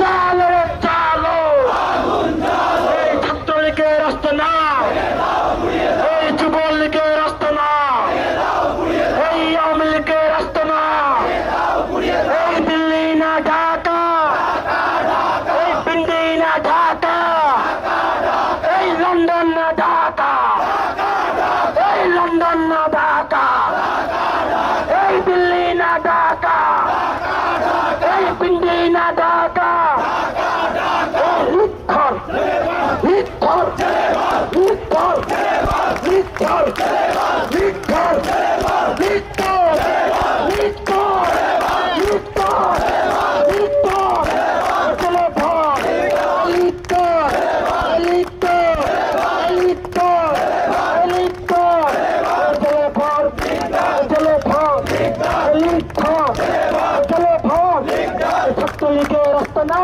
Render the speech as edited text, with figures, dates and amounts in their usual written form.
চালো রে চালো, এই ছাত্রলীগের রাস্তা না, এই যুবলীগের রাস্তা না, এই আওয়ামী লীগের রাস্তা না, এই দিল্লি না ঢাকা, এই পিন্ডি না ঢাকা, এই লন্ডন না ঢাকা, এই লন্ডন না ঢাকা, এই দিল্লি না ঢাকা, এই পিন্ডি না ঢাকা, লিখর লিখর লিখর লিখর লিখর লিখর লিখর লিখর লিখর চলে ভাগ লিখর লিখর লিখর লিখর চলে ভাগ চলে ভাগ লিখর চলে ভাগ ছাত্রলীগের রাস্তা না।